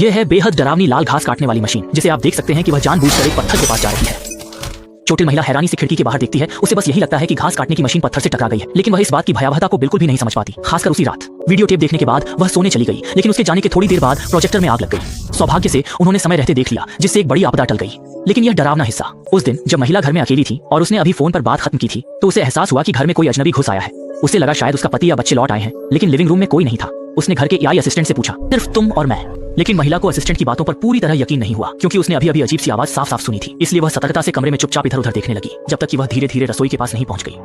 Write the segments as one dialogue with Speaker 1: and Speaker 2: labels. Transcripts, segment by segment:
Speaker 1: यह है बेहद डरावनी लाल घास काटने वाली मशीन, जिसे आप देख सकते हैं कि वह जानबूझकर एक पत्थर के पास जा रही है। चोटिल महिला हैरानी से खिड़की के बाहर देखती है। उसे बस यही लगता है कि घास काटने की मशीन पत्थर से टकरा गई है, लेकिन वह इस बात की भयावहता को बिल्कुल भी नहीं समझ पाती। खासकर उसी रात वीडियो टेप देखने के बाद वह सोने चली गई, लेकिन उसके जाने के थोड़ी देर बाद प्रोजेक्टर में आग लग गई। सौभाग्य से उन्होंने समय रहते देख लिया, जिससे एक बड़ी आपदा टल गई। लेकिन यह डरावना हिस्सा उस दिन जब महिला घर में अकेली थी और उसने अभी फोन पर बात खत्म की थी, तो उसे एहसास हुआ कि घर में कोई अजनबी घुस आया है। उसे लगा शायद उसका पति या बच्चे लौट आए हैं, लेकिन लिविंग रूम में कोई नहीं था। उसने घर के एआई असिस्टेंट से पूछा, सिर्फ तुम और मैं। लेकिन महिला को असिस्टेंट की बातों पर पूरी तरह यकीन नहीं हुआ, क्योंकि उसने अभी अजीब सी आवाज साफ साफ सुनी थी। इसलिए वह सतर्कता से कमरे में चुपचाप इधर उधर देखने लगी, जब तक कि वह धीरे धीरे रसोई के पास नहीं पहुंच गई।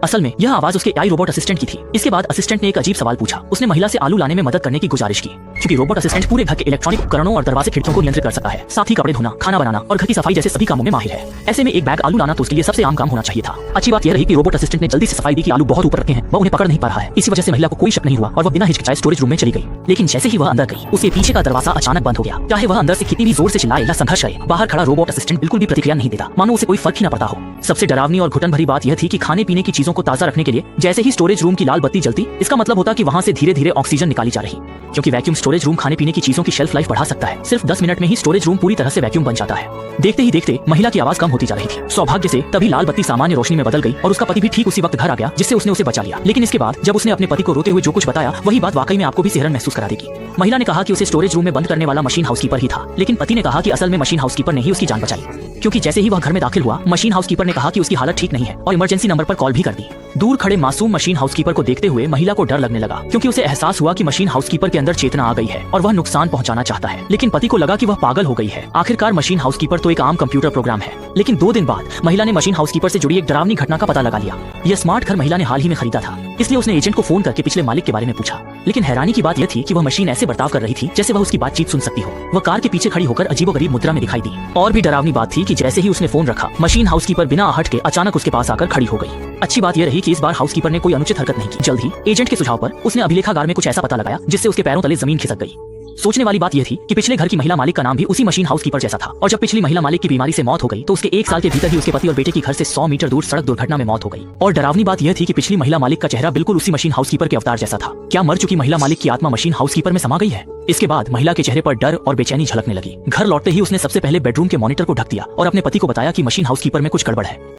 Speaker 1: असल में यह आवाज उसके एआई रोबोट असिस्टेंट की थी। इसके बाद असिस्टेंट ने एक अजीब सवाल पूछा। उसने महिला से आलू लाने में मदद करने की गुजारिश की, क्योंकि रोबोट असिस्टेंट पूरे घर के इलेक्ट्रॉनिक उपकरणों और दरवाजे खिड़कियों को नियंत्रित कर सकता है। साथ ही कपड़े धोना, खाना बनाना और घर की सफाई जैसे सभी कामों में माहिर है। ऐसे में एक बैग आलू लाना तो उसके लिए सबसे आम काम होना चाहिए था। अच्छी बात यह रही कि रोबोट असिस्टेंट ने जल्दी से सफाई दी कि आलू बहुत ऊपर रखे हैं, वह उन्हें पकड़ नहीं पा रहा है। इसी वजह से महिला को कोई शक नहीं हुआ और वह बिना हिचकिचाए स्टोरेज रूम में चली गई। लेकिन जैसे ही वह अंदर गई, उसके पीछे का दरवाजा अचानक बंद हो गया। चाहे वह अंदर से कितनी भी जोर से चिल्लाए या संघर्ष करे, बाहर खड़ा रोबोट असिस्टेंट बिल्कुल भी प्रतिक्रिया नहीं देता, मानो उसे कोई फर्क ही न पड़ता हो। सबसे डरावनी और घुटन भरी बात यह थी कि खाने पीने की चीजों को ताजा रखने के लिए जैसे ही स्टोरेज रूम की लाल बत्ती जलती, इसका मतलब होता कि वहां से धीरे धीरे ऑक्सीजन निकाली जा रही, क्योंकि वैक्यूम स्टोरेज रूम खाने पीने की चीजों की शेल्फ लाइफ बढ़ा सकता है। सिर्फ 10 मिनट में ही स्टोरेज रूम पूरी तरह से वैक्यूम बन जाता है। देखते ही देखते महिला की आवाज कम होती जा रही थी। सौभाग्य से तभी लाल बत्ती सामान्य रोशनी में बदल गई और उसका पति भी ठीक उसी वक्त घर आ गया, जिससे उसने उसे बचा लिया। लेकिन इसके बाद जब उसने अपने पति को रोते हुए जो कुछ बताया, वही बात वाकई में आपको भी सिहरन महसूस करा देगी। महिला ने कहा कि उसे स्टोरेज रूम में बंद करने वाला मशीन हाउसकीपर ही था, लेकिन पति ने कहा कि असल में मशीन हाउसकीपर ने ही उसकी जान बचाई, क्योंकि जैसे ही वह घर में दाखिल हुआ, मशीन हाउसकीपर ने कहा कि उसकी हालत ठीक नहीं है और इमरजेंसी नंबर पर कॉल भी कर दी। दूर खड़े मासूम मशीन हाउसकीपर को देखते हुए महिला को डर लगने लगा, क्योंकि उसे एहसास हुआ कि मशीन हाउसकीपर के अंदर चेतना आ गई है और वह नुकसान पहुंचाना चाहता है। लेकिन पति को लगा कि वह पागल हो गई है। आखिरकार मशीन हाउसकीपर तो एक आम कंप्यूटर प्रोग्राम है। लेकिन 2 दिन बाद महिला ने मशीन हाउसकीपर से जुड़ी एक डरावनी घटना का पता लगा लिया। यह स्मार्ट घर महिला ने हाल ही में खरीदा था, इसलिए उसने एजेंट को फोन करके पिछले मालिक के बारे में पूछा। लेकिन हैरानी की बात यह थी कि वह मशीन ऐसे बर्ताव कर रही थी जैसे वह उसकी बातचीत सुन सकती हो। वह कार के पीछे खड़ी होकर अजीबोगरीब मुद्रा में दिखाई दी। और भी डरावनी बात थी कि जैसे ही उसने फोन रखा, मशीन हाउसकीपर बिना आहट के अचानक उसके पास आकर खड़ी हो गई। अच्छी बात यह रही कि इस बार हाउसकीपर ने कोई अनुचित हरकत नहीं की। जल्द ही एजेंट के सुझाव पर उसने अभिलेखागार में कुछ ऐसा पता लगाया जिससे उसके पैरों तले जमीन खिसक गई। सोचने वाली बात यह थी कि पिछले घर की महिला मालिक का नाम भी उसी मशीन हाउसकीपर जैसा था, और जब पिछली महिला मालिक की बीमारी से मौत हो गई, तो उसके 1 साल के भीतर ही उसके पति और बेटे की घर से 100 मीटर दूर सड़क दुर्घटना में मौत हो गई। और डरावनी बात यह थी कि पिछली महिला मालिक का चेहरा बिल्कुल उसी मशीन हाउसकीपर के अवतार जैसा था। क्या मर चुकी महिला मालिक की आत्मा मशीन हाउसकीपर में समा गई है? इसके बाद महिला के चेहरे पर डर और बेचैनी झलकने लगी। घर लौटते ही उसने सबसे पहले बेडरूम के मॉनिटर को ढक दिया और अपने पति को बताया कि मशीन हाउसकीपर में कुछ गड़बड़ है।